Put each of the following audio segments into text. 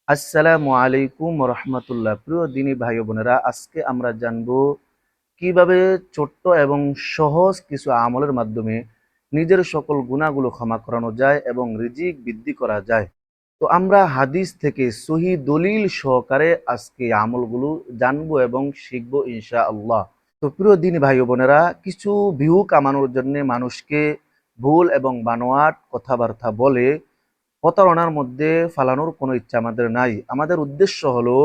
আসসালামু আলাইকুম রহমতুল্লাহ। প্রিয় দিনী ভাই ও বোনেরা, আজকে আমরা জানবো কিভাবে ছোট্ট এবং সহজ কিছু আমলের মাধ্যমে নিজের সকল গুনাহগুলো ক্ষমা করানো যায় এবং রিজিক বৃদ্ধি করা যায়। তো আমরা হাদিস থেকে সহি দলিল সহকারে আজকে এই আমলগুলো জানবো এবং শিখবো ইনশাআল্লাহ। তো প্রিয় দিনী ভাই ও বোনেরা, কিছু ভিউ কামানোর জন্য মানুষকে ভুল এবং বানোয়াট কথাবার্তা বলে প্রতারণার মধ্যে ফালানোর কোনো ইচ্ছা আমাদের নাই। আমাদের উদ্দেশ্য হলো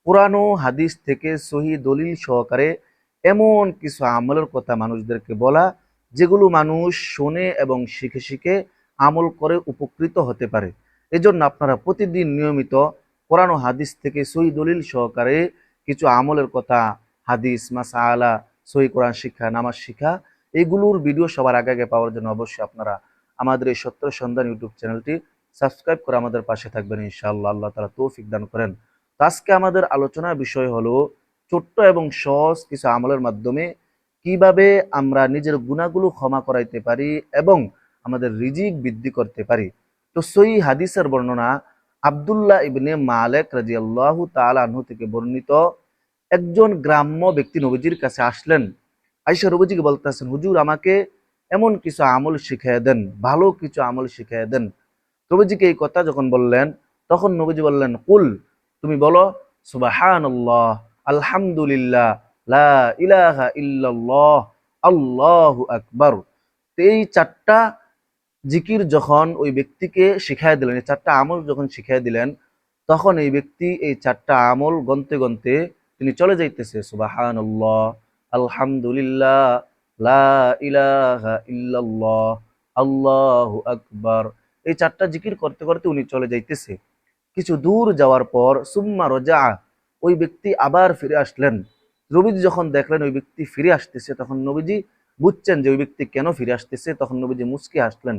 কোরআন ও হাদিস থেকে সহি দলিল সহকারে এমন কিছু আমলের কথা মানুষদেরকে বলা, যেগুলো মানুষ শোনে এবং শিখে শিখে আমল করে উপকৃত হতে পারে। এজন্য আপনারা প্রতিদিন নিয়মিত কোরআন ও হাদিস থেকে সহি দলিল সহকারে কিছু আমলের কথা, হাদিস, মাসআলা, সহি কোরআন শিক্ষা, নামাজ শিক্ষা, এইগুলোর ভিডিও সবার আগে আগে পাওয়ার জন্য অবশ্যই আপনারা আমাদের এই সত্য সন্ধান ইউটিউব চ্যানেলটি সাবস্ক্রাইব করে আমাদের পাশে থাকবেন ইনশাআল্লাহ। আল্লাহ তাআলা তৌফিক দান করেন। তো আজকে আমাদের আলোচনার বিষয় হলো ছোট্ট এবং সহজ কিছু আমলের মাধ্যমে কিভাবে আমরা নিজের গুনাহগুলো ক্ষমা করাইতে পারি এবং আমাদের রিজিক বৃদ্ধি করতে পারি। তো সহিহ হাদিসের বর্ণনা, আব্দুল্লাহ ইবনে মালিক রাদিয়াল্লাহু তাআলা আনহু থেকে বর্ণিত, একজন গ্রাম্য ব্যক্তি নবীজির কাছে আসলেন। আয়েশা নবীজিকে বলতেছেন, হুজুর আমাকে এমন কিছু আমল শিখিয়ে দেন, ভালো কিছু আমল শিখিয়ে দেন। নবীজিকে এই কথা যখন বললেন, তখন নবীজি বললেন, কুল, তুমি বলো সুবহানাল্লাহ, আলহামদুলিল্লাহ, লা ইলাহা ইল্লাল্লাহ, আল্লাহু আকবার। তো এই চারটা জিকির যখন ওই ব্যক্তিকে শিখাই দিলেন, এই চারটা আমল যখন শিখাই দিলেন, তখন এই ব্যক্তি এই চারটা আমল গনতে গনতে তিনি চলে যাইতেছে সুবহানাল্লাহ, আলহামদুলিল্লাহ, লা ইলাহা ইল্লাল্লাহ, আল্লাহু আকবার। এই চারটা জিকির করতে করতে উনি চলে যাইতেছে। কিছু দূর যাওয়ার পর সুম্মা রজা, ওই ব্যক্তি আবার ফিরে আসলেন। নবীজি যখন দেখলেন ওই ব্যক্তি ফিরে আসতেছে, তখন নবীজি বুঝছেন যে ওই ব্যক্তি কেন ফিরে আসতেছে, তখন নবীজি মুচকি হাসলেন।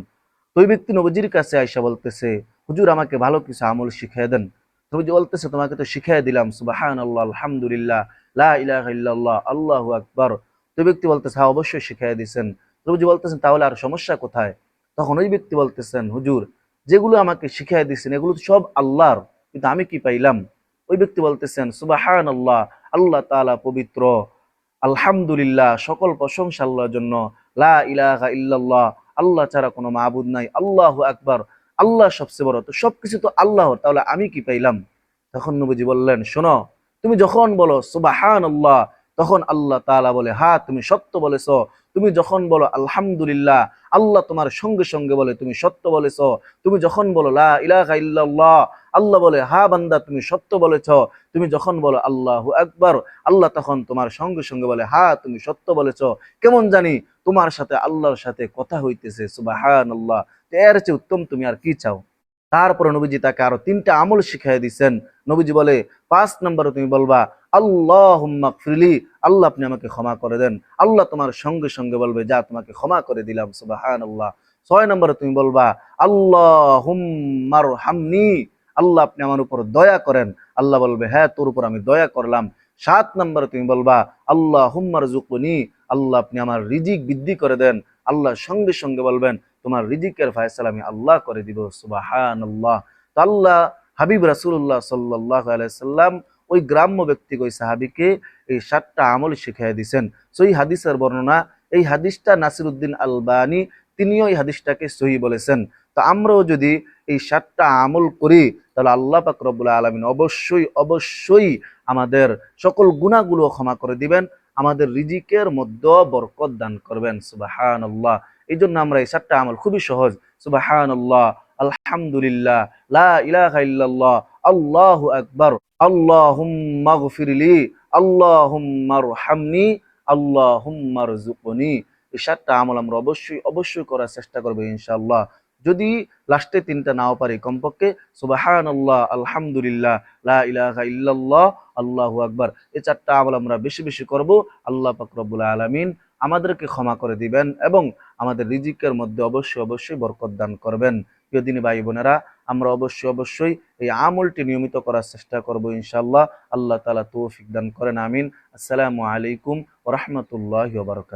তো ওই ব্যক্তি নবীজির কাছে আয়সা বলতেছে, হুজুর আমাকে ভালো কিছু আমল শিখিয়ে দেন। নবীজি বলতেছে, তোমাকে তো শিখিয়ে দিলাম সুবহানাল্লাহ, আলহামদুলিল্লাহ, লা ইলাহা ইল্লাল্লাহ, আল্লাহু আকবার। তো ওই ব্যক্তি বলতেছে, হ্যাঁ অবশ্যই শিখিয়ে দিয়েছেন। নবীজি বলতেছেন, তাহলে আর সমস্যা কোথায়? তখন ওই ব্যক্তি বলতেছেন, হুজুর যেগুলো আমাকে শিখিয়ে দিয়েছেন এগুলো তো সব আল্লাহর, কিন্তু আমি কি পাইলাম? ওই ব্যক্তি বলতেছেন, সুবহানাল্লাহ, আল্লাহ তাআলা পবিত্র, আলহামদুলিল্লাহ, সকল প্রশংসা আল্লাহর জন্য, লা ইলাহা ইল্লাল্লাহ, আল্লাহ ছাড়া কোনো মাবুদ নাই, আল্লাহু আকবার, আল্লাহ সবচেয়ে বড়। তো সবকিছু তো আল্লাহর, তাহলে আমি কি পাইলাম? তখন নবীজি বললেন, শোনো, তুমি যখন বলো সুবহানাল্লাহ, তখন আল্লাহ তাআলা বলে, হ্যাঁ তুমি সত্য বলেছো। তুমি যখন বলো আলহামদুলিল্লাহ, আল্লাহ তোমার সঙ্গে সঙ্গে বলে তুমি সত্য বলেছ। তুমি যখন বলো লা ইলাহা ইল্লাল্লাহ, আল্লাহ বলে, হ্যাঁ বান্দা তুমি সত্য বলেছ। তুমি যখন বলো আল্লাহু আকবার, আল্লাহ তখন তোমার সঙ্গে সঙ্গে বলে, হ্যাঁ তুমি সত্য বলেছ। কেমন জানি তোমার সাথে আল্লাহর সাথে কথা হইতেছে, সুবহানাল্লাহ। এর চেয়ে উত্তম তুমি আর কি চাও? তারপরে নবীজি তাকে আরো তিনটা আমল শিখাই দিচ্ছেন। নবীজি বলে, 5 নম্বরে তুমি বলবা আল্লাহুম্মা গফিরলি, আল্লাহ আপনি আমাকে ক্ষমা করে দেন। আল্লাহ তোমার সঙ্গে সঙ্গে বলবে, যা তোমাকে ক্ষমা করে দিলাম, সুবহানাল্লাহ। 6 নম্বরে তুমি বলবা আল্লাহুম্মারহামনি, আল্লাহ আপনি আমার উপর দয়া করেন। আল্লাহ বলবে, হ্যাঁ তোর উপর আমি দয়া করলাম। 7 নম্বরে তুমি বলবা আল্লাহুম্মারজুকনি, আল্লাহ আপনি আমার রিজিক বৃদ্ধি করে দেন। আল্লাহ সঙ্গে সঙ্গে বলবেন, তোমার রিজিকের ফয়সালা আমি আল্লাহ করে দিব, সুবহানাল্লাহ। তো আল্লাহ হাবিব রাসূলুল্লাহ সাল্লাল্লাহু আলাইহি সাল্লাম ওই গ্রাম্য ব্যক্তিকে, ওই সাহাবীকে এই 7টা আমল শিখিয়ে দিয়েছেন। সহিহ হাদিসের বর্ণনা, এই হাদিসটা নাসিরউদ্দিন আলবানী তিনিও এই হাদিসটাকে সহিহ বলেছেন। তো আমরাও যদি এই 7টা আমল করি, তাহলে আল্লাহ পাক রব্বুল আলামিন অবশ্যই অবশ্যই আমাদের সকল গুনাহগুলো ক্ষমা করে দিবেন, আমাদের রিজিকের মধ্যে বরকত দান করবেন, সুবহানাল্লাহ। এই জন্য আমরা এই 7টা আমল খুবই সহজ, সুবহানাল্লাহ, আলহামদুলিল্লাহ, লা ইলাহা ইল্লাল্লাহ, আল্লাহু আকবার, আল্লাহুম্মা গফিরলি, আল্লাহুম্মারহামনি, আল্লাহুম্মারজুকনি। এই 7টা আমল আমরা অবশ্যই অবশ্যই করার চেষ্টা করবো ইনশাআল্লাহ। যদি লাস্টে 3টা নাও পারি, কমপক্ষে সুবহানাল্লাহ, আলহামদুলিল্লাহ, লা ইলাহা ইল্লাল্লাহ, আল্লাহু আকবার, এই 4টা আমল আমরা বেশি বেশি করব। আল্লাহ পাক রব্বুল আলামিন আমাদেরকে ক্ষমা করে দিবেন এবং আমাদের রিজিকের মধ্যে অবশ্যই অবশ্যই বরকত দান করবেন। প্রিয় দিনী ভাই বোনেরা, আমরা অবশ্যই অবশ্যই এই আমলটি নিয়মিত করার চেষ্টা করব ইনশাআল্লাহ। আল্লাহ তাআলা তৌফিক দান করেন, আমিন। আসসালামু আলাইকুম ওয়া রাহমাতুল্লাহি ওয়া বারাকাতুহু।